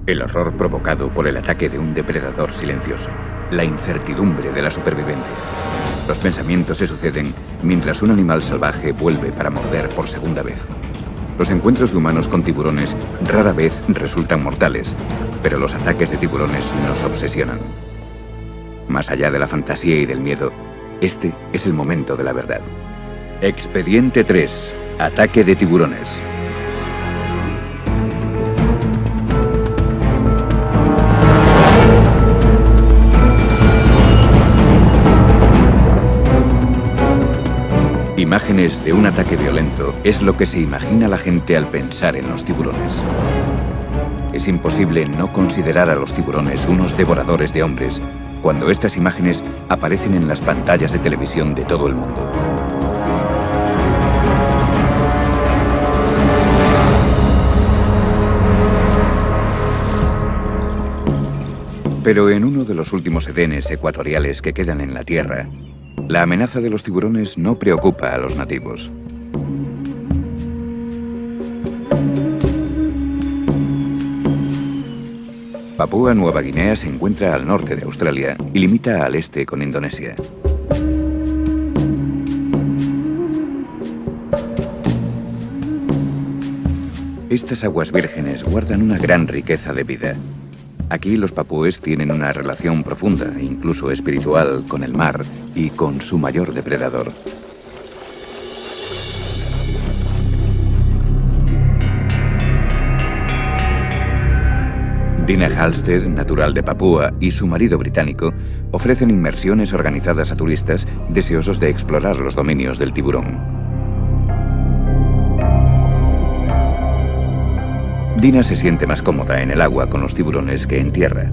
El horror provocado por el ataque de un depredador silencioso. La incertidumbre de la supervivencia. Los pensamientos se suceden mientras un animal salvaje vuelve para morder por segunda vez. Los encuentros de humanos con tiburones rara vez resultan mortales, pero los ataques de tiburones nos obsesionan. Más allá de la fantasía y del miedo, este es el momento de la verdad. Expediente 3. Ataque de tiburones. Imágenes de un ataque violento es lo que se imagina la gente al pensar en los tiburones. Es imposible no considerar a los tiburones unos devoradores de hombres cuando estas imágenes aparecen en las pantallas de televisión de todo el mundo. Pero en uno de los últimos edenes ecuatoriales que quedan en la Tierra, la amenaza de los tiburones no preocupa a los nativos. Papúa Nueva Guinea se encuentra al norte de Australia y limita al este con Indonesia. Estas aguas vírgenes guardan una gran riqueza de vida. Aquí los papúes tienen una relación profunda e incluso espiritual con el mar y con su mayor depredador. Dina Halstead, natural de Papúa, y su marido británico ofrecen inmersiones organizadas a turistas deseosos de explorar los dominios del tiburón. Dina se siente más cómoda en el agua con los tiburones que en tierra.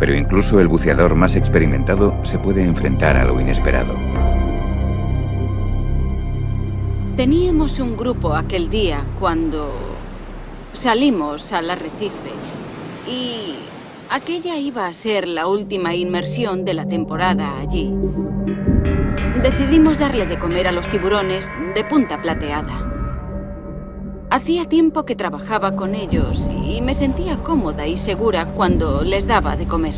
Pero incluso el buceador más experimentado se puede enfrentar a lo inesperado. Teníamos un grupo aquel día cuando salimos al arrecife y aquella iba a ser la última inmersión de la temporada allí. Decidimos darle de comer a los tiburones de punta plateada. Hacía tiempo que trabajaba con ellos y me sentía cómoda y segura cuando les daba de comer.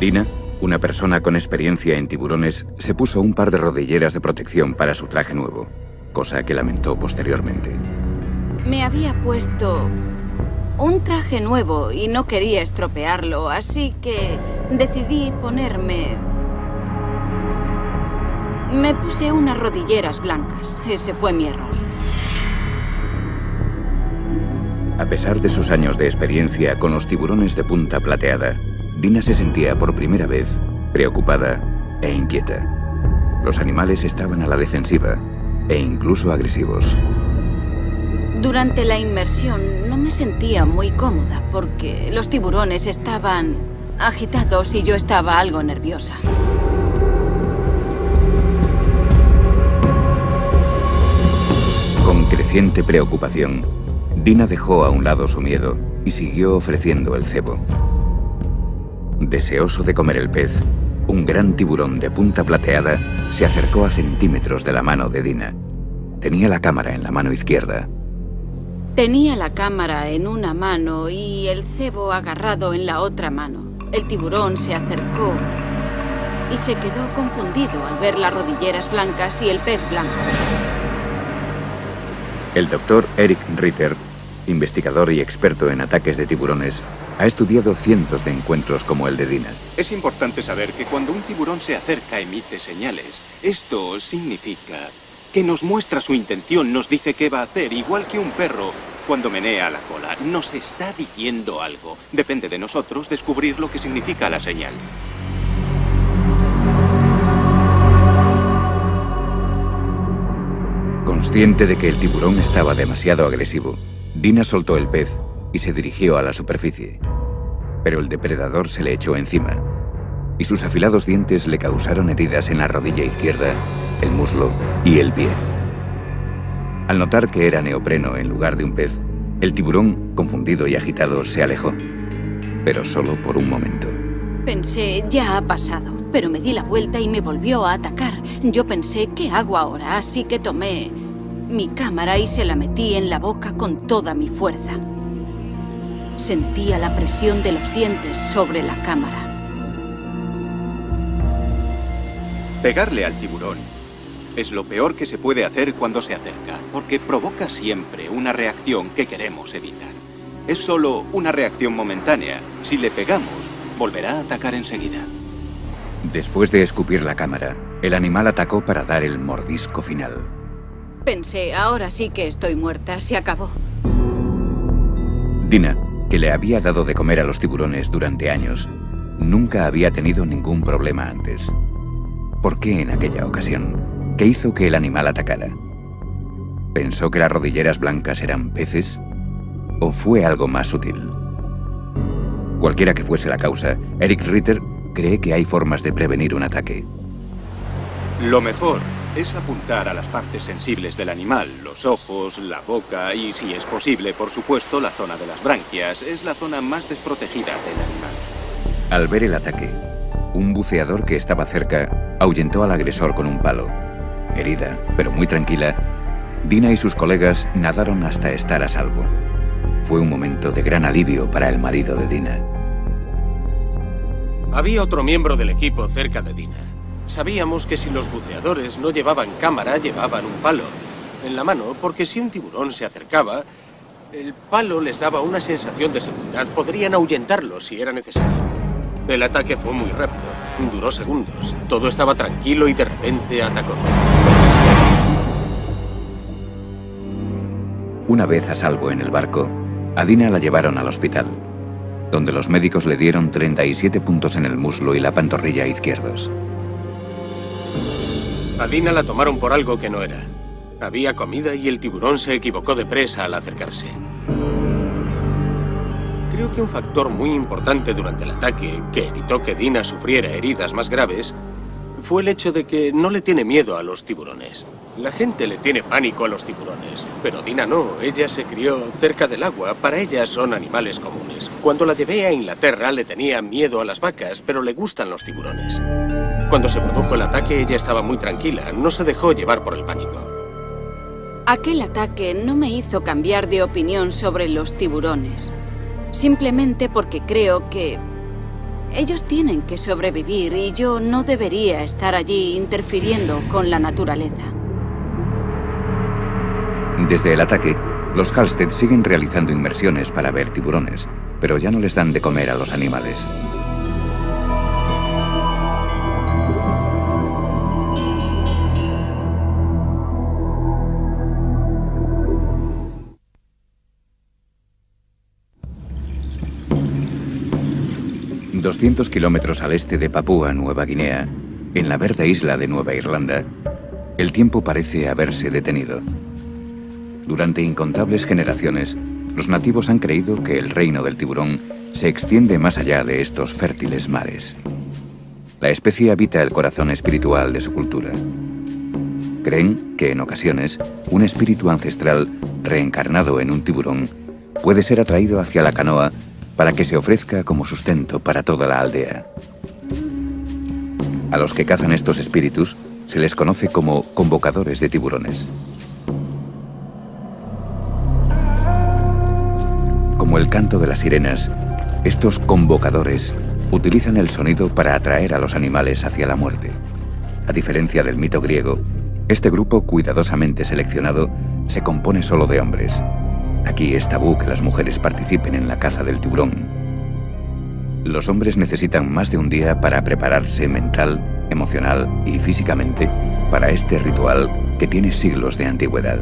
Dina, una persona con experiencia en tiburones, se puso un par de rodilleras de protección para su traje nuevo, cosa que lamentó posteriormente. Me había puesto un traje nuevo y no quería estropearlo, así que decidí ponerme... Me puse unas rodilleras blancas. Ese fue mi error. A pesar de sus años de experiencia con los tiburones de punta plateada, Dina se sentía por primera vez preocupada e inquieta. Los animales estaban a la defensiva e incluso agresivos. Durante la inmersión no me sentía muy cómoda porque los tiburones estaban agitados y yo estaba algo nerviosa. Con creciente preocupación, Dina dejó a un lado su miedo y siguió ofreciendo el cebo. Deseoso de comer el pez, un gran tiburón de punta plateada se acercó a centímetros de la mano de Dina. Tenía la cámara en la mano izquierda. Tenía la cámara en una mano y el cebo agarrado en la otra mano. El tiburón se acercó y se quedó confundido al ver las rodilleras blancas y el pez blanco. El doctor Eric Ritter, investigador y experto en ataques de tiburones, ha estudiado cientos de encuentros como el de Dina. Es importante saber que cuando un tiburón se acerca emite señales. Esto significa que nos muestra su intención, nos dice qué va a hacer, igual que un perro cuando menea la cola. Nos está diciendo algo. Depende de nosotros descubrir lo que significa la señal. Consciente de que el tiburón estaba demasiado agresivo, Dina soltó el pez y se dirigió a la superficie. Pero el depredador se le echó encima y sus afilados dientes le causaron heridas en la rodilla izquierda, el muslo y el pie. Al notar que era neopreno en lugar de un pez, el tiburón, confundido y agitado, se alejó, pero solo por un momento. Pensé, ya ha pasado. pero me di la vuelta y me volvió a atacar. Yo pensé, ¿qué hago ahora? Así que tomé mi cámara y se la metí en la boca con toda mi fuerza. Sentía la presión de los dientes sobre la cámara. Pegarle al tiburón es lo peor que se puede hacer cuando se acerca, porque provoca siempre una reacción que queremos evitar. Es solo una reacción momentánea. Si le pegamos, volverá a atacar enseguida. Después de escupir la cámara, el animal atacó para dar el mordisco final. Pensé, ahora sí que estoy muerta, se acabó. Dina, que le había dado de comer a los tiburones durante años, nunca había tenido ningún problema antes. ¿Por qué en aquella ocasión? ¿Qué hizo que el animal atacara? ¿Pensó que las rodilleras blancas eran peces? ¿O fue algo más sutil? Cualquiera que fuese la causa, Eric Ritter cree que hay formas de prevenir un ataque. Lo mejor es apuntar a las partes sensibles del animal, los ojos, la boca y, si es posible, por supuesto, la zona de las branquias. Es la zona más desprotegida del animal. Al ver el ataque, un buceador que estaba cerca ahuyentó al agresor con un palo. Herida, pero muy tranquila, Dina y sus colegas nadaron hasta estar a salvo. Fue un momento de gran alivio para el marido de Dina. Había otro miembro del equipo cerca de Dina. Sabíamos que si los buceadores no llevaban cámara, llevaban un palo en la mano, porque si un tiburón se acercaba, el palo les daba una sensación de seguridad. Podrían ahuyentarlo si era necesario. El ataque fue muy rápido, duró segundos. Todo estaba tranquilo y de repente atacó. Una vez a salvo en el barco, a Dina la llevaron al hospital, donde los médicos le dieron 37 puntos en el muslo y la pantorrilla izquierdos. A Dina la tomaron por algo que no era. Había comida y el tiburón se equivocó de presa al acercarse. Creo que un factor muy importante durante el ataque, que evitó que Dina sufriera heridas más graves, fue el hecho de que no le tiene miedo a los tiburones. La gente le tiene pánico a los tiburones, pero Dina no. Ella se crió cerca del agua. Para ella son animales comunes. Cuando la llevé a Inglaterra le tenía miedo a las vacas, pero le gustan los tiburones. Cuando se produjo el ataque ella estaba muy tranquila, no se dejó llevar por el pánico. Aquel ataque no me hizo cambiar de opinión sobre los tiburones. Simplemente porque creo que ellos tienen que sobrevivir y yo no debería estar allí interfiriendo con la naturaleza. Desde el ataque, los Halstead siguen realizando inmersiones para ver tiburones, pero ya no les dan de comer a los animales. ...200 kilómetros al este de Papúa Nueva Guinea, en la verde isla de Nueva Irlanda, el tiempo parece haberse detenido. Durante incontables generaciones, los nativos han creído que el reino del tiburón se extiende más allá de estos fértiles mares. La especie habita el corazón espiritual de su cultura. Creen que en ocasiones un espíritu ancestral reencarnado en un tiburón puede ser atraído hacia la canoa para que se ofrezca como sustento para toda la aldea. A los que cazan estos espíritus se les conoce como convocadores de tiburones. Como el canto de las sirenas, estos convocadores utilizan el sonido para atraer a los animales hacia la muerte. A diferencia del mito griego, este grupo cuidadosamente seleccionado se compone solo de hombres. Aquí es tabú que las mujeres participen en la caza del tiburón. Los hombres necesitan más de un día para prepararse mental, emocional y físicamente para este ritual que tiene siglos de antigüedad.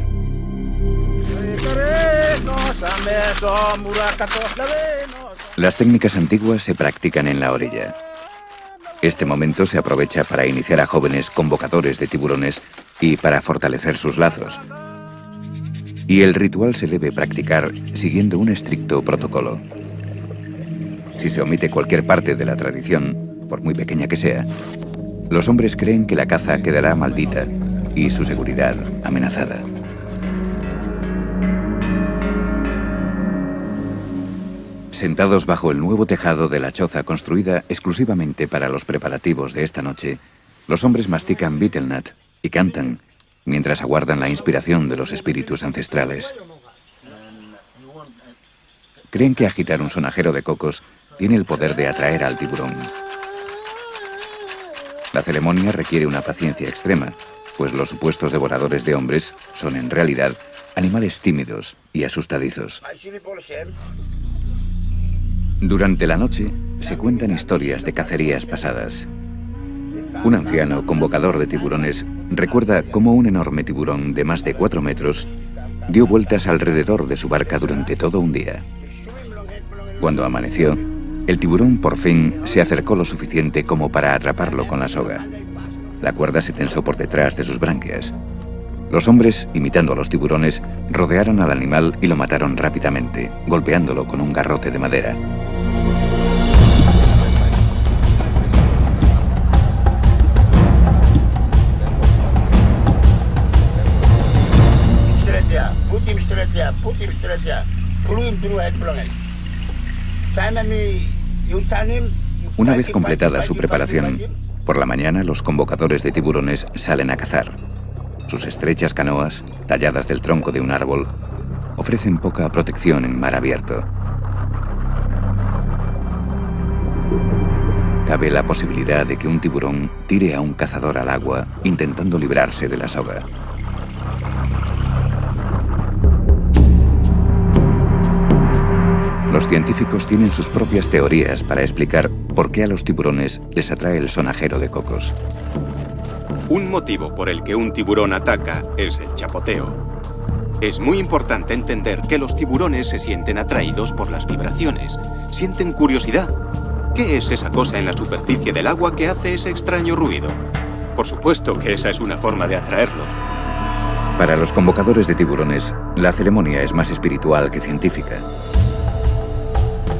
Las técnicas antiguas se practican en la orilla. Este momento se aprovecha para iniciar a jóvenes convocadores de tiburones y para fortalecer sus lazos. Y el ritual se debe practicar siguiendo un estricto protocolo. Si se omite cualquier parte de la tradición, por muy pequeña que sea, los hombres creen que la caza quedará maldita y su seguridad amenazada. Sentados bajo el nuevo tejado de la choza construida exclusivamente para los preparativos de esta noche, los hombres mastican betelnut y cantan mientras aguardan la inspiración de los espíritus ancestrales. Creen que agitar un sonajero de cocos tiene el poder de atraer al tiburón. La ceremonia requiere una paciencia extrema, pues los supuestos devoradores de hombres son en realidad animales tímidos y asustadizos. Durante la noche se cuentan historias de cacerías pasadas. Un anciano convocador de tiburones recuerda cómo un enorme tiburón de más de 4 metros dio vueltas alrededor de su barca durante todo un día. Cuando amaneció, el tiburón por fin se acercó lo suficiente como para atraparlo con la soga. La cuerda se tensó por detrás de sus branquias. Los hombres, imitando a los tiburones, rodearon al animal y lo mataron rápidamente, golpeándolo con un garrote de madera. Una vez completada su preparación, por la mañana los convocadores de tiburones salen a cazar. Sus estrechas canoas, talladas del tronco de un árbol, ofrecen poca protección en mar abierto. Cabe la posibilidad de que un tiburón tire a un cazador al agua intentando librarse de la soga. Los científicos tienen sus propias teorías para explicar por qué a los tiburones les atrae el sonajero de cocos. Un motivo por el que un tiburón ataca es el chapoteo. Es muy importante entender que los tiburones se sienten atraídos por las vibraciones. Sienten curiosidad. ¿Qué es esa cosa en la superficie del agua que hace ese extraño ruido? Por supuesto que esa es una forma de atraerlos. Para los convocadores de tiburones, la ceremonia es más espiritual que científica.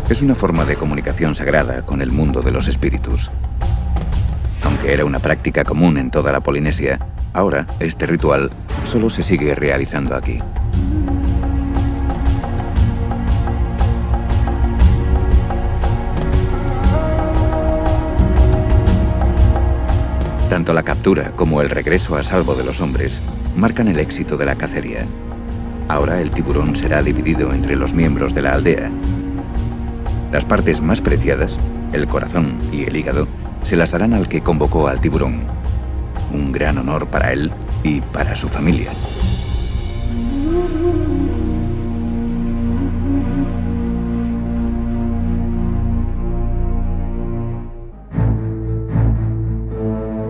Es una forma de comunicación sagrada con el mundo de los espíritus. Aunque era una práctica común en toda la Polinesia, ahora este ritual solo se sigue realizando aquí. Tanto la captura como el regreso a salvo de los hombres marcan el éxito de la cacería. Ahora el tiburón será dividido entre los miembros de la aldea. Las partes más preciadas, el corazón y el hígado, se las darán al que convocó al tiburón. Un gran honor para él y para su familia.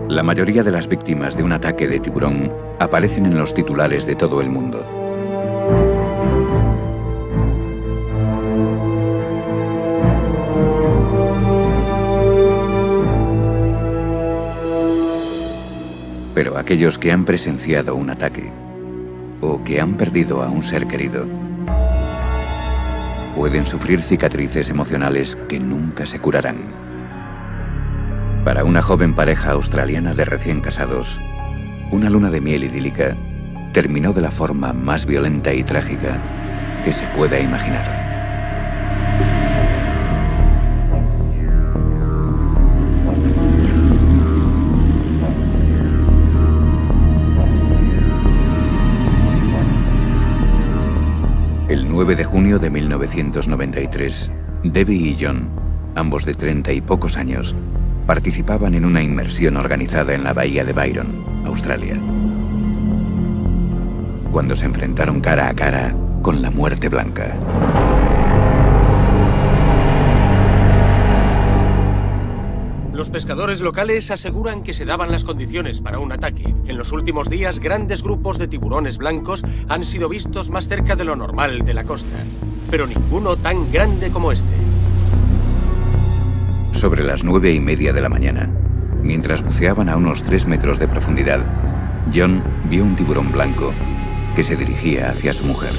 La mayoría de las víctimas de un ataque de tiburón aparecen en los titulares de todo el mundo. Pero aquellos que han presenciado un ataque o que han perdido a un ser querido pueden sufrir cicatrices emocionales que nunca se curarán. Para una joven pareja australiana de recién casados, una luna de miel idílica terminó de la forma más violenta y trágica que se pueda imaginar. El 9 de junio de 1993, Debbie y John, ambos de 30 y pocos años, participaban en una inmersión organizada en la bahía de Byron, Australia, cuando se enfrentaron cara a cara con la muerte blanca. Los pescadores locales aseguran que se daban las condiciones para un ataque. En los últimos días, grandes grupos de tiburones blancos han sido vistos más cerca de lo normal de la costa, pero ninguno tan grande como este. Sobre las 9:30 de la mañana, mientras buceaban a unos 3 metros de profundidad, John vio un tiburón blanco que se dirigía hacia su mujer.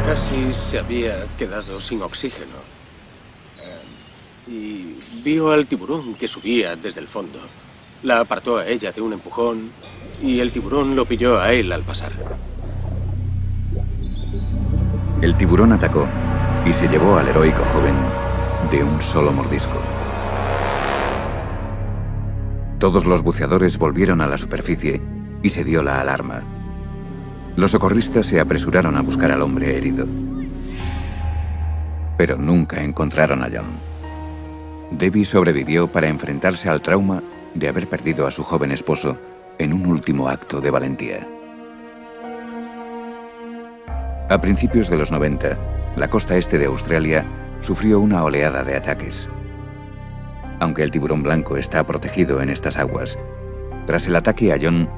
Casi se había quedado sin oxígeno. Y vio al tiburón que subía desde el fondo. La apartó a ella de un empujón y el tiburón lo pilló a él al pasar. El tiburón atacó y se llevó al heroico joven de un solo mordisco. Todos los buceadores volvieron a la superficie y se dio la alarma. Los socorristas se apresuraron a buscar al hombre herido. Pero nunca encontraron a John. Debbie sobrevivió para enfrentarse al trauma de haber perdido a su joven esposo en un último acto de valentía. A principios de los 90, la costa este de Australia sufrió una oleada de ataques. Aunque el tiburón blanco está protegido en estas aguas, tras el ataque a John,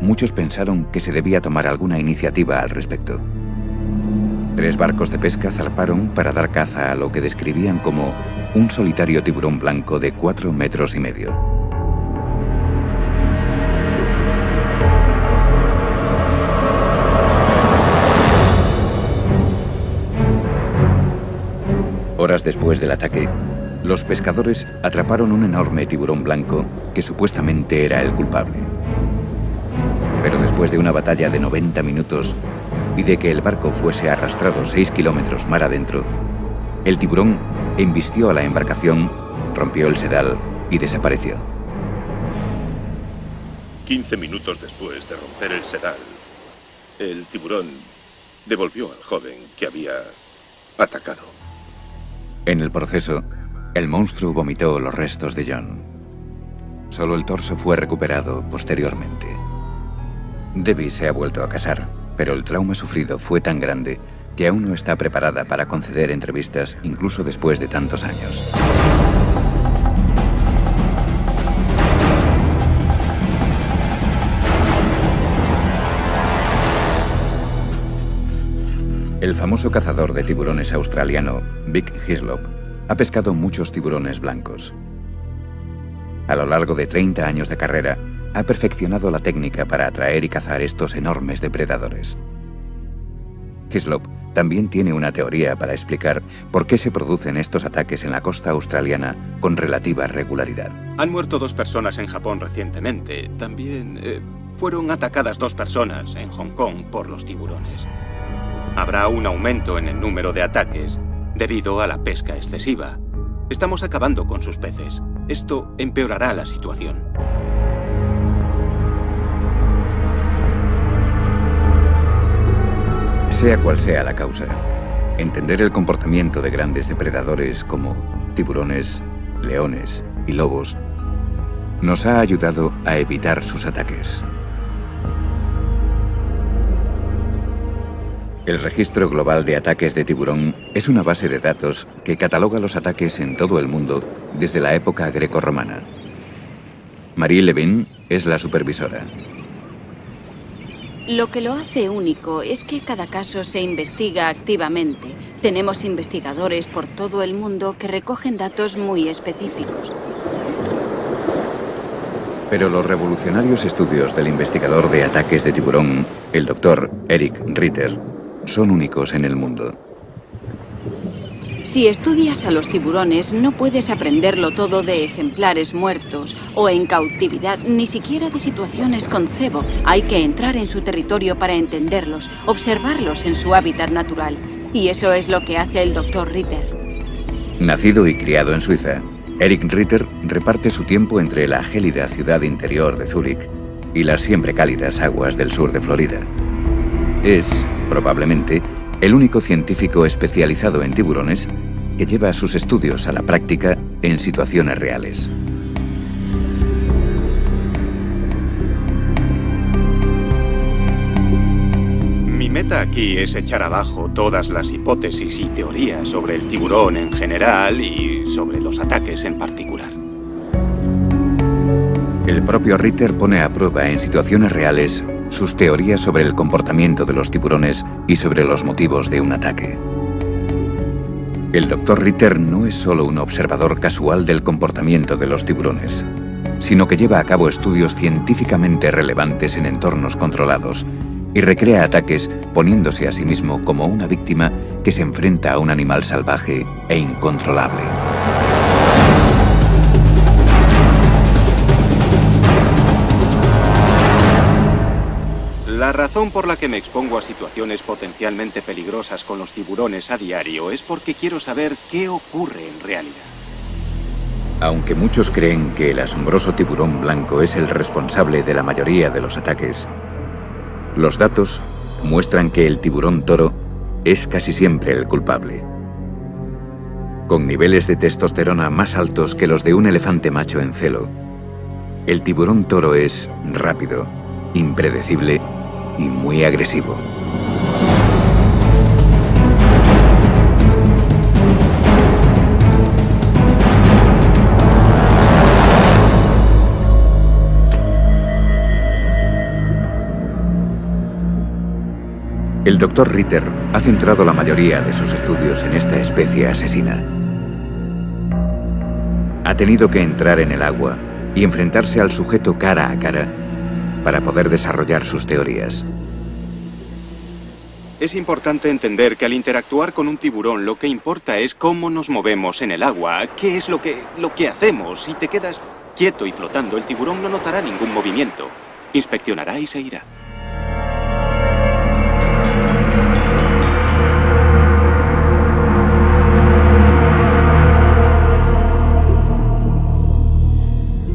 muchos pensaron que se debía tomar alguna iniciativa al respecto. 3 barcos de pesca zarparon para dar caza a lo que describían como un solitario tiburón blanco de 4,5 metros. Horas después del ataque, los pescadores atraparon un enorme tiburón blanco que supuestamente era el culpable. Pero después de una batalla de 90 minutos y de que el barco fuese arrastrado 6 kilómetros mar adentro, el tiburón embistió a la embarcación, rompió el sedal y desapareció. 15 minutos después de romper el sedal, el tiburón devolvió al joven que había atacado. En el proceso, el monstruo vomitó los restos de John. Solo el torso fue recuperado posteriormente. Debbie se ha vuelto a casar, pero el trauma sufrido fue tan grande que aún no está preparada para conceder entrevistas incluso después de tantos años. El famoso cazador de tiburones australiano, Vic Hislop, ha pescado muchos tiburones blancos. A lo largo de 30 años de carrera, ha perfeccionado la técnica para atraer y cazar estos enormes depredadores. Hislop también tiene una teoría para explicar por qué se producen estos ataques en la costa australiana con relativa regularidad. Han muerto 2 personas en Japón recientemente. También fueron atacadas 2 personas en Hong Kong por los tiburones. Habrá un aumento en el número de ataques debido a la pesca excesiva. Estamos acabando con sus peces. Esto empeorará la situación. Sea cual sea la causa, entender el comportamiento de grandes depredadores como tiburones, leones y lobos nos ha ayudado a evitar sus ataques. El Registro Global de Ataques de Tiburón es una base de datos que cataloga los ataques en todo el mundo desde la época grecorromana. Marie Levin es la supervisora. Lo que lo hace único es que cada caso se investiga activamente. Tenemos investigadores por todo el mundo que recogen datos muy específicos. Pero los revolucionarios estudios del investigador de ataques de tiburón, el Dr. Eric Ritter, son únicos en el mundo. Si estudias a los tiburones, no puedes aprenderlo todo de ejemplares muertos o en cautividad, ni siquiera de situaciones con cebo. Hay que entrar en su territorio para entenderlos, observarlos en su hábitat natural. Y eso es lo que hace el Dr. Ritter. Nacido y criado en Suiza, Eric Ritter reparte su tiempo entre la gélida ciudad interior de Zúrich y las siempre cálidas aguas del sur de Florida. Es, probablemente, el único científico especializado en tiburones que lleva sus estudios a la práctica en situaciones reales. Mi meta aquí es echar abajo todas las hipótesis y teorías sobre el tiburón en general y sobre los ataques en particular. El propio Ritter pone a prueba en situaciones reales sus teorías sobre el comportamiento de los tiburones y sobre los motivos de un ataque. El Dr. Ritter no es solo un observador casual del comportamiento de los tiburones, sino que lleva a cabo estudios científicamente relevantes en entornos controlados y recrea ataques poniéndose a sí mismo como una víctima que se enfrenta a un animal salvaje e incontrolable. La razón por la que me expongo a situaciones potencialmente peligrosas con los tiburones a diario es porque quiero saber qué ocurre en realidad. Aunque muchos creen que el asombroso tiburón blanco es el responsable de la mayoría de los ataques, los datos muestran que el tiburón toro es casi siempre el culpable. Con niveles de testosterona más altos que los de un elefante macho en celo, el tiburón toro es rápido, impredecible y muy agresivo. El Dr. Ritter ha centrado la mayoría de sus estudios en esta especie asesina. Ha tenido que entrar en el agua y enfrentarse al sujeto cara a cara para poder desarrollar sus teorías. Es importante entender que al interactuar con un tiburón lo que importa es cómo nos movemos en el agua, qué es lo que hacemos. Si te quedas quieto y flotando, el tiburón no notará ningún movimiento. Inspeccionará y se irá.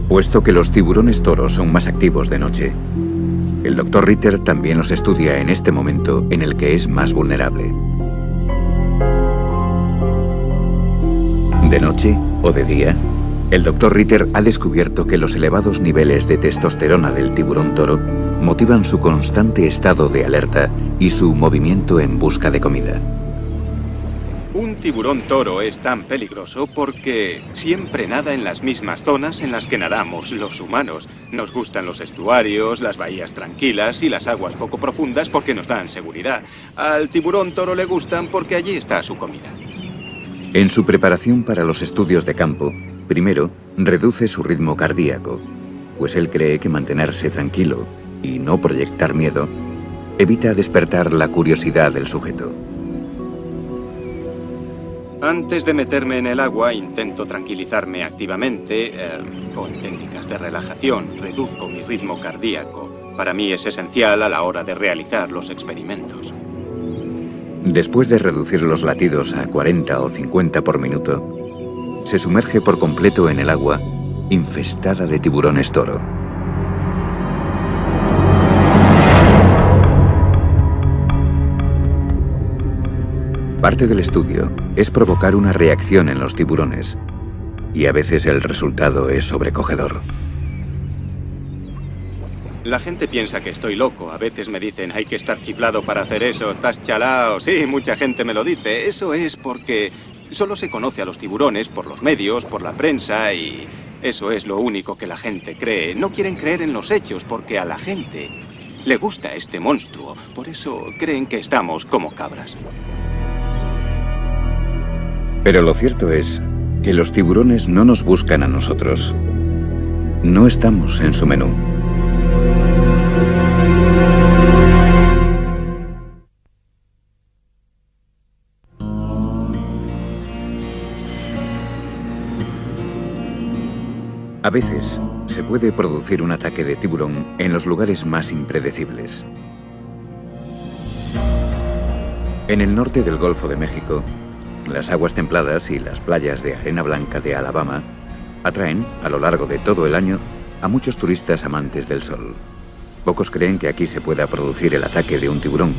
Puesto que los tiburones toros son más activos de noche, el Dr. Ritter también los estudia en este momento en el que es más vulnerable. De noche o de día, el Dr. Ritter ha descubierto que los elevados niveles de testosterona del tiburón toro motivan su constante estado de alerta y su movimiento en busca de comida. Un tiburón toro es tan peligroso porque siempre nada en las mismas zonas en las que nadamos los humanos. Nos gustan los estuarios, las bahías tranquilas y las aguas poco profundas porque nos dan seguridad. Al tiburón toro le gustan porque allí está su comida. En su preparación para los estudios de campo, primero reduce su ritmo cardíaco, pues él cree que mantenerse tranquilo y no proyectar miedo evita despertar la curiosidad del sujeto. Antes de meterme en el agua, intento tranquilizarme activamente con técnicas de relajación. Reduzco mi ritmo cardíaco. Para mí es esencial a la hora de realizar los experimentos. Después de reducir los latidos a 40 o 50 por minuto, se sumerge por completo en el agua infestada de tiburones toro. Parte del estudio es provocar una reacción en los tiburones, y a veces el resultado es sobrecogedor. La gente piensa que estoy loco. A veces me dicen, hay que estar chiflado para hacer eso, estás chalao. Sí, mucha gente me lo dice. Eso es porque solo se conoce a los tiburones por los medios, por la prensa, y eso es lo único que la gente cree. No quieren creer en los hechos porque a la gente le gusta este monstruo. Por eso creen que estamos como cabras. Pero lo cierto es que los tiburones no nos buscan a nosotros. No estamos en su menú. A veces se puede producir un ataque de tiburón en los lugares más impredecibles. En el norte del Golfo de México, las aguas templadas y las playas de arena blanca de Alabama atraen, a lo largo de todo el año, a muchos turistas amantes del sol. Pocos creen que aquí se pueda producir el ataque de un tiburón.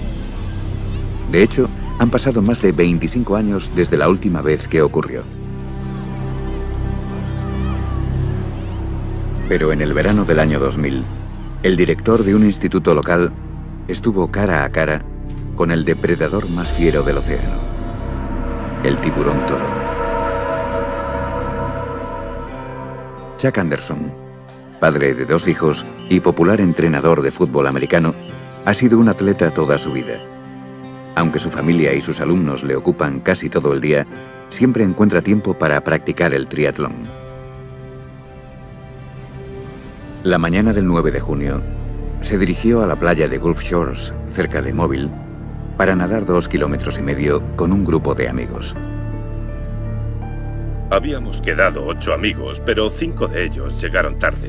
De hecho, han pasado más de 25 años desde la última vez que ocurrió. Pero en el verano del año 2000, el director de un instituto local estuvo cara a cara con el depredador más fiero del océano, el tiburón toro. Chuck Anderson, padre de 2 hijos y popular entrenador de fútbol americano, ha sido un atleta toda su vida. Aunque su familia y sus alumnos le ocupan casi todo el día, siempre encuentra tiempo para practicar el triatlón. La mañana del 9 de junio, se dirigió a la playa de Gulf Shores, cerca de Mobile, para nadar 2,5 kilómetros con un grupo de amigos. Habíamos quedado 8 amigos, pero 5 de ellos llegaron tarde.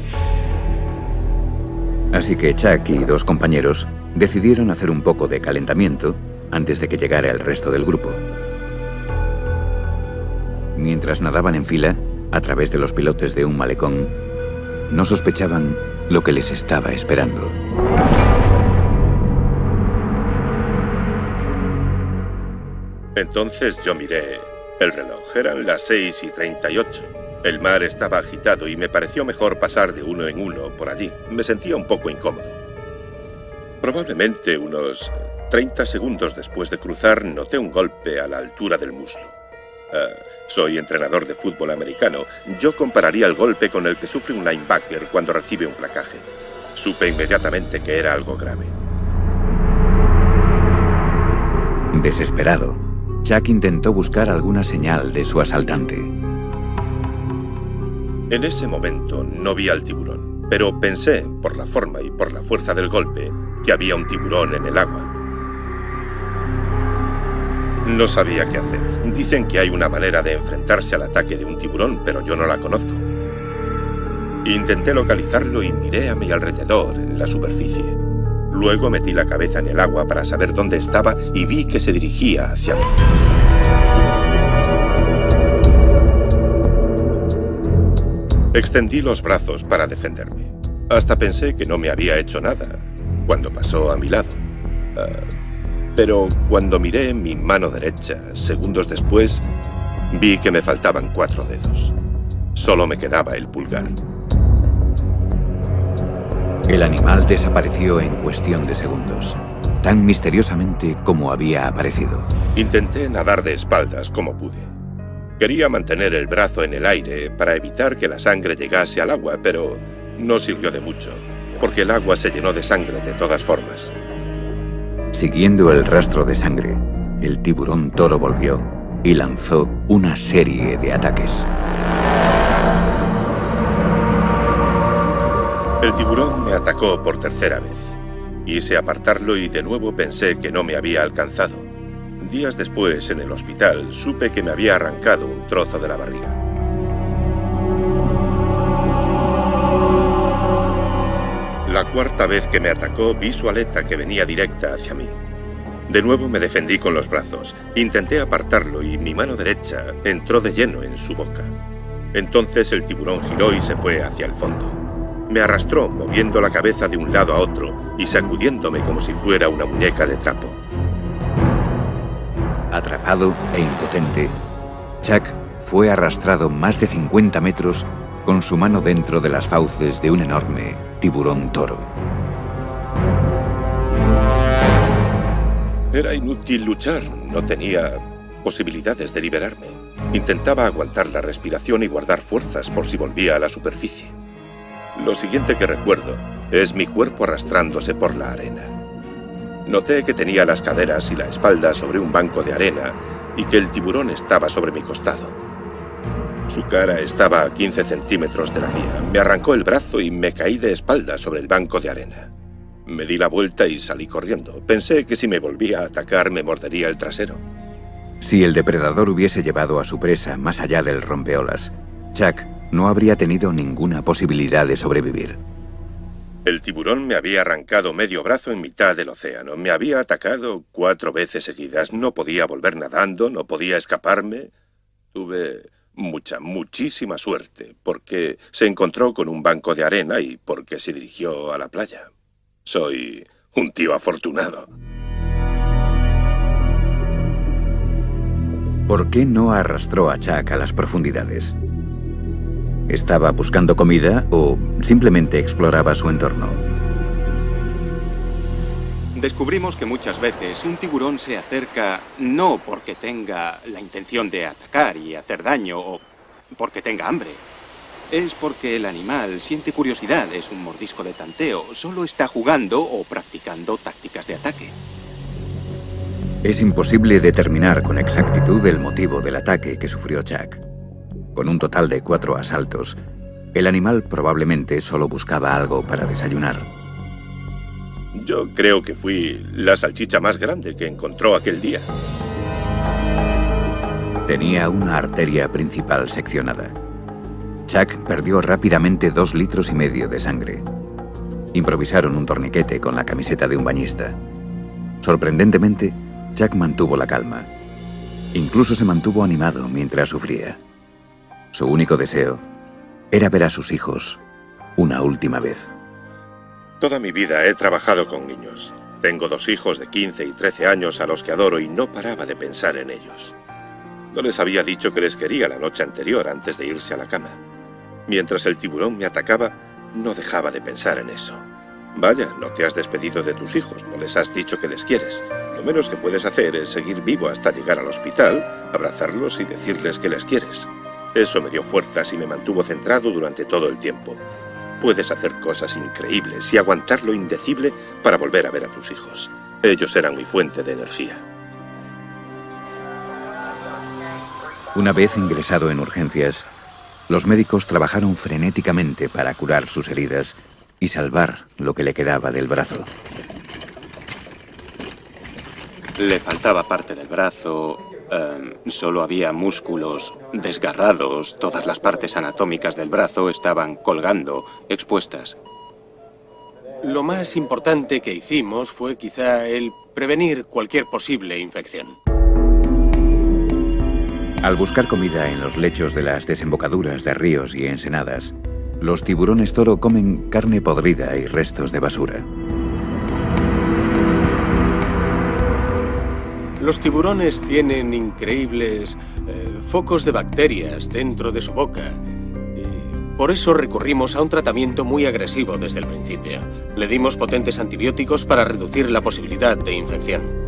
Así que Chuck y 2 compañeros Decidieron hacer un poco de calentamiento antes de que llegara el resto del grupo. Mientras nadaban en fila, a través de los pilotes de un malecón, no sospechaban lo que les estaba esperando. Entonces yo miré el reloj. Eran las 6:38. El mar estaba agitado y me pareció mejor pasar de uno en uno por allí. Me sentía un poco incómodo. Probablemente unos 30 segundos después de cruzar, noté un golpe a la altura del muslo. Soy entrenador de fútbol americano. Yo compararía el golpe con el que sufre un linebacker cuando recibe un placaje. Supe inmediatamente que era algo grave. Desesperado, Chuck intentó buscar alguna señal de su asaltante. En ese momento no vi al tiburón, pero pensé, por la forma y por la fuerza del golpe, que había un tiburón en el agua. No sabía qué hacer. Dicen que hay una manera de enfrentarse al ataque de un tiburón, pero yo no la conozco. Intenté localizarlo y miré a mi alrededor, en la superficie. Luego metí la cabeza en el agua para saber dónde estaba y vi que se dirigía hacia mí. Extendí los brazos para defenderme. Hasta pensé que no me había hecho nada cuando pasó a mi lado. Pero cuando miré mi mano derecha, segundos después, vi que me faltaban 4 dedos. Solo me quedaba el pulgar. El animal desapareció en cuestión de segundos, tan misteriosamente como había aparecido. Intenté nadar de espaldas como pude. Quería mantener el brazo en el aire para evitar que la sangre llegase al agua, pero no sirvió de mucho, porque el agua se llenó de sangre de todas formas. Siguiendo el rastro de sangre, el tiburón toro volvió y lanzó una serie de ataques. El tiburón me atacó por tercera vez. Quise apartarlo y de nuevo pensé que no me había alcanzado. Días después, en el hospital, supe que me había arrancado un trozo de la barriga. La cuarta vez que me atacó, vi su aleta que venía directa hacia mí. De nuevo me defendí con los brazos. Intenté apartarlo y mi mano derecha entró de lleno en su boca. Entonces el tiburón giró y se fue hacia el fondo. Me arrastró, moviendo la cabeza de un lado a otro y sacudiéndome como si fuera una muñeca de trapo. Atrapado e impotente, Chuck fue arrastrado más de 50 metros con su mano dentro de las fauces de un enorme tiburón toro. Era inútil luchar, no tenía posibilidades de liberarme. Intentaba aguantar la respiración y guardar fuerzas por si volvía a la superficie. Lo siguiente que recuerdo es mi cuerpo arrastrándose por la arena. Noté que tenía las caderas y la espalda sobre un banco de arena y que el tiburón estaba sobre mi costado. Su cara estaba a 15 centímetros de la mía. Me arrancó el brazo y me caí de espalda sobre el banco de arena. Me di la vuelta y salí corriendo. Pensé que si me volvía a atacar me mordería el trasero. Si el depredador hubiese llevado a su presa más allá del rompeolas, Chuck no habría tenido ninguna posibilidad de sobrevivir. El tiburón me había arrancado medio brazo en mitad del océano. Me había atacado 4 veces seguidas. No podía volver nadando, no podía escaparme. Tuve muchísima suerte, porque se encontró con un banco de arena y porque se dirigió a la playa. Soy un tío afortunado. ¿Por qué no arrastró a Chuck a las profundidades? ¿Estaba buscando comida o simplemente exploraba su entorno? Descubrimos que muchas veces un tiburón se acerca no porque tenga la intención de atacar y hacer daño o porque tenga hambre. Es porque el animal siente curiosidad, es un mordisco de tanteo, solo está jugando o practicando tácticas de ataque. Es imposible determinar con exactitud el motivo del ataque que sufrió Chuck. Con un total de 4 asaltos, el animal probablemente solo buscaba algo para desayunar. Yo creo que fui la salchicha más grande que encontró aquel día. Tenía una arteria principal seccionada. Chuck perdió rápidamente 2,5 litros de sangre. Improvisaron un torniquete con la camiseta de un bañista. Sorprendentemente, Chuck mantuvo la calma. Incluso se mantuvo animado mientras sufría. Su único deseo era ver a sus hijos una última vez. Toda mi vida he trabajado con niños. Tengo 2 hijos de 15 y 13 años a los que adoro y no paraba de pensar en ellos. No les había dicho que les quería la noche anterior antes de irse a la cama. Mientras el tiburón me atacaba, no dejaba de pensar en eso. Vaya, no te has despedido de tus hijos, no les has dicho que les quieres. Lo menos que puedes hacer es seguir vivo hasta llegar al hospital, abrazarlos y decirles que les quieres. Eso me dio fuerzas y me mantuvo centrado durante todo el tiempo. Puedes hacer cosas increíbles y aguantar lo indecible para volver a ver a tus hijos. Ellos eran mi fuente de energía. Una vez ingresado en urgencias, los médicos trabajaron frenéticamente para curar sus heridas y salvar lo que le quedaba del brazo. Le faltaba parte del brazo, solo había músculos desgarrados, todas las partes anatómicas del brazo estaban colgando, expuestas. Lo más importante que hicimos fue quizá el prevenir cualquier posible infección. Al buscar comida en los lechos de las desembocaduras de ríos y ensenadas, los tiburones toro comen carne podrida y restos de basura. Los tiburones tienen increíbles focos de bacterias dentro de su boca. Y por eso recurrimos a un tratamiento muy agresivo desde el principio. Le dimos potentes antibióticos para reducir la posibilidad de infección.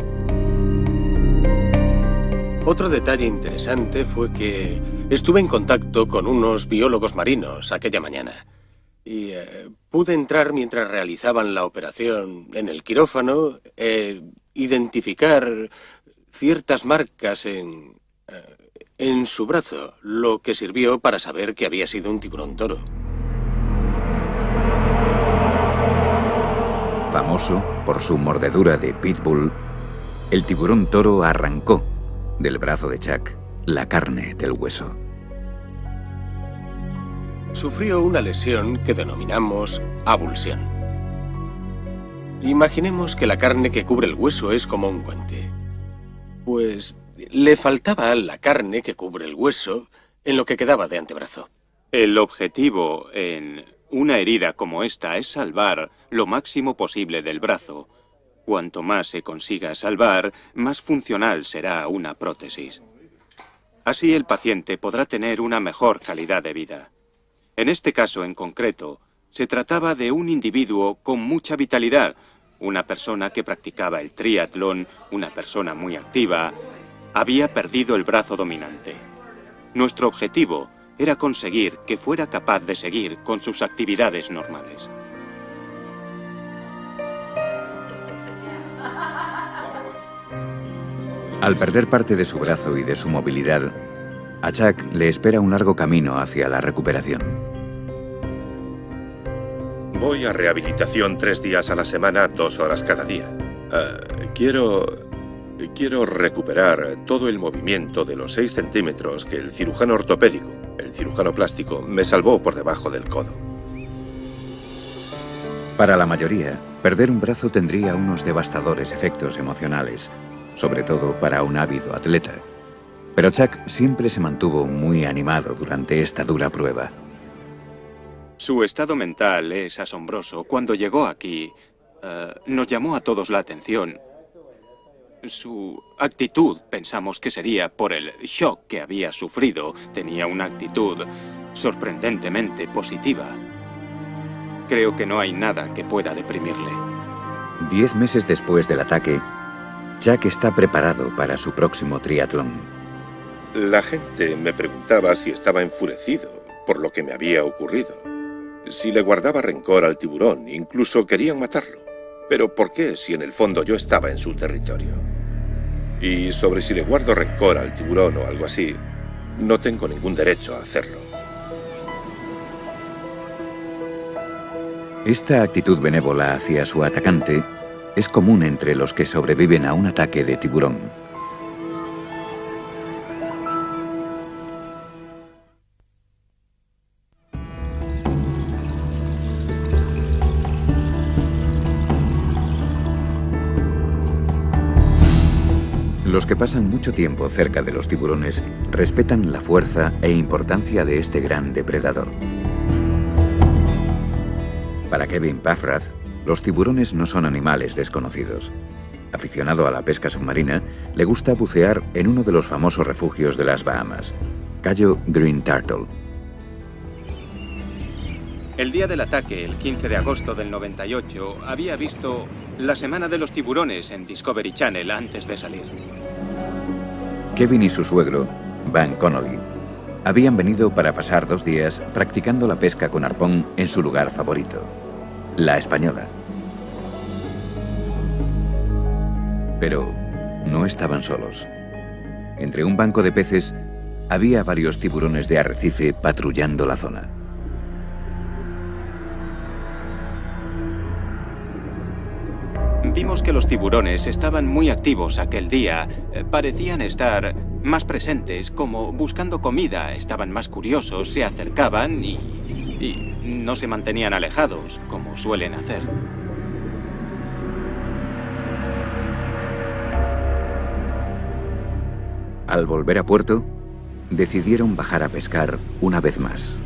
Otro detalle interesante fue que estuve en contacto con unos biólogos marinos aquella mañana. Y pude entrar mientras realizaban la operación en el quirófano, identificar ciertas marcas en su brazo, lo que sirvió para saber que había sido un tiburón toro. Famoso por su mordedura de pitbull, el tiburón toro arrancó del brazo de Chuck la carne del hueso. Sufrió una lesión que denominamos abulsión. Imaginemos que la carne que cubre el hueso es como un guante. Pues le faltaba la carne que cubre el hueso en lo que quedaba de antebrazo. El objetivo en una herida como esta es salvar lo máximo posible del brazo. Cuanto más se consiga salvar, más funcional será una prótesis. Así el paciente podrá tener una mejor calidad de vida. En este caso en concreto, se trataba de un individuo con mucha vitalidad, una persona que practicaba el triatlón, una persona muy activa, había perdido el brazo dominante. Nuestro objetivo era conseguir que fuera capaz de seguir con sus actividades normales. Al perder parte de su brazo y de su movilidad, a Chuck le espera un largo camino hacia la recuperación. Voy a rehabilitación 3 días a la semana, 2 horas cada día. Quiero recuperar todo el movimiento de los 6 centímetros que el cirujano ortopédico, el cirujano plástico, me salvó por debajo del codo. Para la mayoría, perder un brazo tendría unos devastadores efectos emocionales, sobre todo para un ávido atleta. Pero Chuck siempre se mantuvo muy animado durante esta dura prueba. Su estado mental es asombroso. Cuando llegó aquí, nos llamó a todos la atención. Su actitud, pensamos que sería por el shock que había sufrido. Tenía una actitud sorprendentemente positiva. Creo que no hay nada que pueda deprimirle. 10 meses después del ataque, Chuck está preparado para su próximo triatlón. La gente me preguntaba si estaba enfurecido por lo que me había ocurrido. Si le guardaba rencor al tiburón, incluso querían matarlo. Pero ¿por qué si en el fondo yo estaba en su territorio? Y sobre si le guardo rencor al tiburón o algo así, no tengo ningún derecho a hacerlo. Esta actitud benévola hacia su atacante es común entre los que sobreviven a un ataque de tiburón. Los que pasan mucho tiempo cerca de los tiburones respetan la fuerza e importancia de este gran depredador. Para Kevin Paffrath, los tiburones no son animales desconocidos. Aficionado a la pesca submarina, le gusta bucear en uno de los famosos refugios de las Bahamas, Cayo Green Turtle. El día del ataque, el 15 de agosto del 98, había visto La Semana de los Tiburones en Discovery Channel antes de salir. Kevin y su suegro, Van Connolly, habían venido para pasar 2 días practicando la pesca con arpón en su lugar favorito, La Española. Pero no estaban solos. Entre un banco de peces había varios tiburones de arrecife patrullando la zona. Vimos que los tiburones estaban muy activos aquel día. Parecían estar más presentes, como buscando comida. Estaban más curiosos, se acercaban y no se mantenían alejados, como suelen hacer. Al volver a puerto, decidieron bajar a pescar una vez más.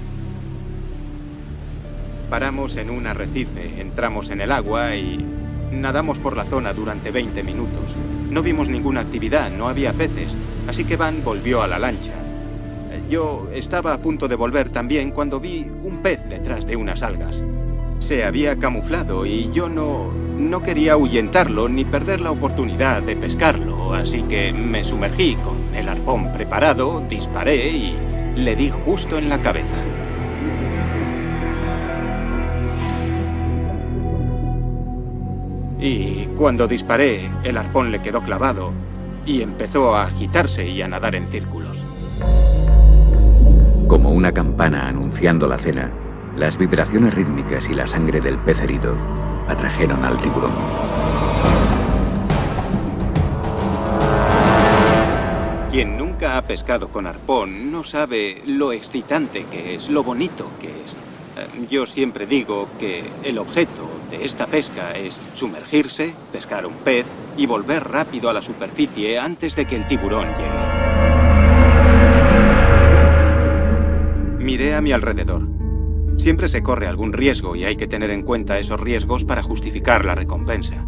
Paramos en un arrecife, entramos en el agua y nadamos por la zona durante 20 minutos. No vimos ninguna actividad, no había peces, así que Van volvió a la lancha. Yo estaba a punto de volver también cuando vi un pez detrás de unas algas. Se había camuflado y yo no quería ahuyentarlo ni perder la oportunidad de pescarlo, así que me sumergí con el arpón preparado, disparé y le di justo en la cabeza. Y cuando disparé, el arpón le quedó clavado y empezó a agitarse y a nadar en círculos. Como una campana anunciando la cena, las vibraciones rítmicas y la sangre del pez herido atrajeron al tiburón. Quien nunca ha pescado con arpón no sabe lo excitante que es, lo bonito que es. Yo siempre digo que el objeto de esta pesca es sumergirse, pescar un pez y volver rápido a la superficie antes de que el tiburón llegue. Miré a mi alrededor. Siempre se corre algún riesgo y hay que tener en cuenta esos riesgos para justificar la recompensa.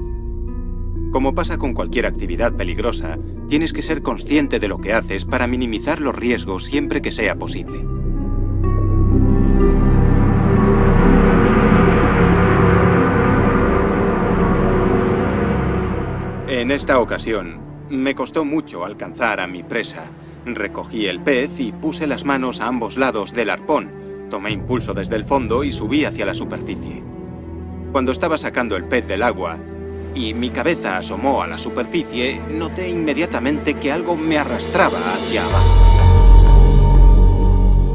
Como pasa con cualquier actividad peligrosa, tienes que ser consciente de lo que haces para minimizar los riesgos siempre que sea posible. En esta ocasión, me costó mucho alcanzar a mi presa. Recogí el pez y puse las manos a ambos lados del arpón. Tomé impulso desde el fondo y subí hacia la superficie. Cuando estaba sacando el pez del agua y mi cabeza asomó a la superficie, noté inmediatamente que algo me arrastraba hacia abajo.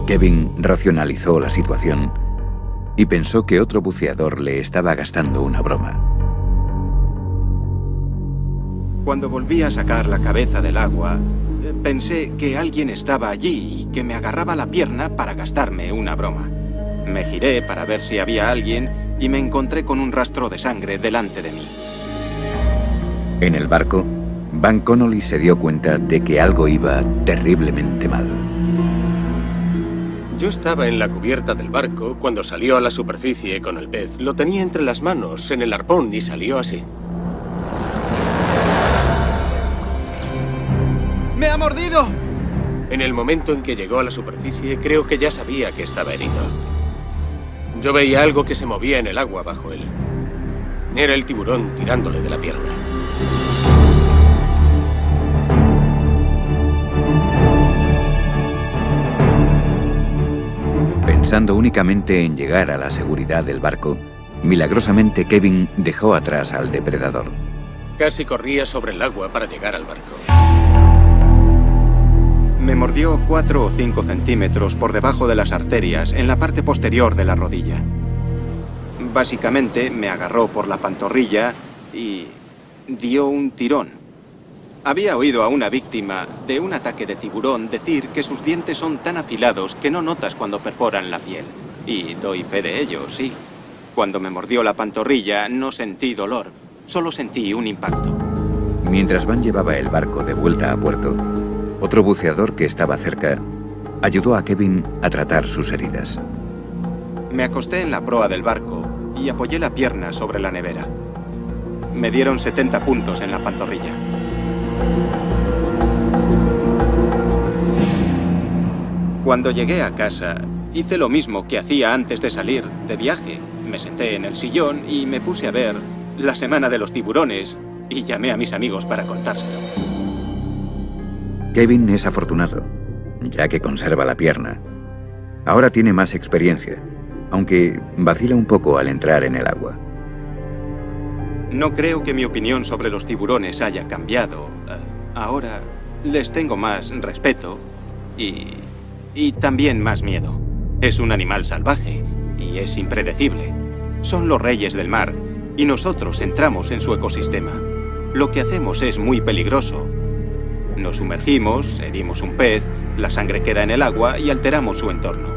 Kevin racionalizó la situación y pensó que otro buceador le estaba gastando una broma. Cuando volví a sacar la cabeza del agua, pensé que alguien estaba allí y que me agarraba la pierna para gastarme una broma. Me giré para ver si había alguien y me encontré con un rastro de sangre delante de mí. En el barco, Van Connolly se dio cuenta de que algo iba terriblemente mal. Yo estaba en la cubierta del barco cuando salió a la superficie con el pez. Lo tenía entre las manos, en el arpón, y salió así. ¡Me ha mordido! En el momento en que llegó a la superficie, creo que ya sabía que estaba herido. Yo veía algo que se movía en el agua bajo él. Era el tiburón tirándole de la pierna. Pensando únicamente en llegar a la seguridad del barco, milagrosamente Kevin dejó atrás al depredador. Casi corría sobre el agua para llegar al barco. Me mordió 4 o 5 centímetros por debajo de las arterias, en la parte posterior de la rodilla. Básicamente me agarró por la pantorrilla y dio un tirón. Había oído a una víctima de un ataque de tiburón decir que sus dientes son tan afilados que no notas cuando perforan la piel. Y doy fe de ello, sí. Cuando me mordió la pantorrilla no sentí dolor, solo sentí un impacto. Mientras Van llevaba el barco de vuelta a puerto, otro buceador que estaba cerca ayudó a Kevin a tratar sus heridas. Me acosté en la proa del barco y apoyé la pierna sobre la nevera. Me dieron 70 puntos en la pantorrilla. Cuando llegué a casa, hice lo mismo que hacía antes de salir de viaje. Me senté en el sillón y me puse a ver La Semana de los Tiburones y llamé a mis amigos para contárselo. Kevin es afortunado, ya que conserva la pierna. Ahora tiene más experiencia, aunque vacila un poco al entrar en el agua. No creo que mi opinión sobre los tiburones haya cambiado. Ahora les tengo más respeto y también más miedo. Es un animal salvaje y es impredecible. Son los reyes del mar y nosotros entramos en su ecosistema. Lo que hacemos es muy peligroso. Nos sumergimos, herimos un pez, la sangre queda en el agua y alteramos su entorno.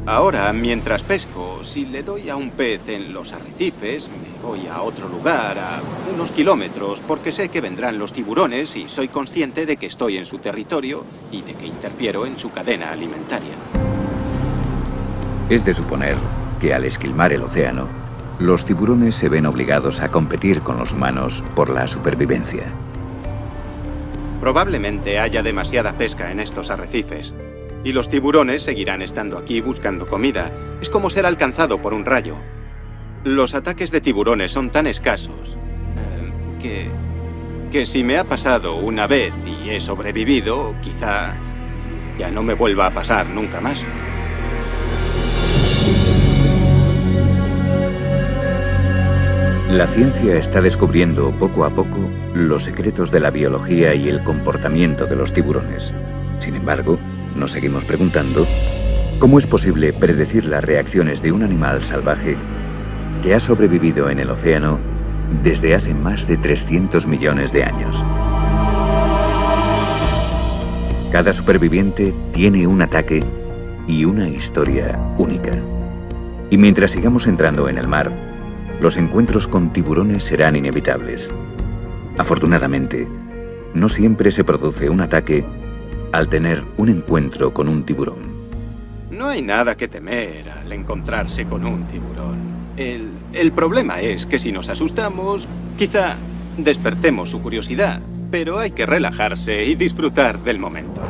Ahora, mientras pesco, si le doy a un pez en los arrecifes, me voy a otro lugar, a unos kilómetros, porque sé que vendrán los tiburones y soy consciente de que estoy en su territorio y de que interfiero en su cadena alimentaria. Es de suponer que al esquilmar el océano, los tiburones se ven obligados a competir con los humanos por la supervivencia. Probablemente haya demasiada pesca en estos arrecifes. Y los tiburones seguirán estando aquí buscando comida. Es como ser alcanzado por un rayo. Los ataques de tiburones son tan escasos que si me ha pasado una vez y he sobrevivido, quizá ya no me vuelva a pasar nunca más. La ciencia está descubriendo poco a poco los secretos de la biología y el comportamiento de los tiburones. Sin embargo, nos seguimos preguntando cómo es posible predecir las reacciones de un animal salvaje que ha sobrevivido en el océano desde hace más de 300 millones de años. Cada superviviente tiene un ataque y una historia única. Y mientras sigamos entrando en el mar, los encuentros con tiburones serán inevitables. Afortunadamente, no siempre se produce un ataque al tener un encuentro con un tiburón. No hay nada que temer al encontrarse con un tiburón. El problema es que si nos asustamos, quizá despertemos su curiosidad, pero hay que relajarse y disfrutar del momento.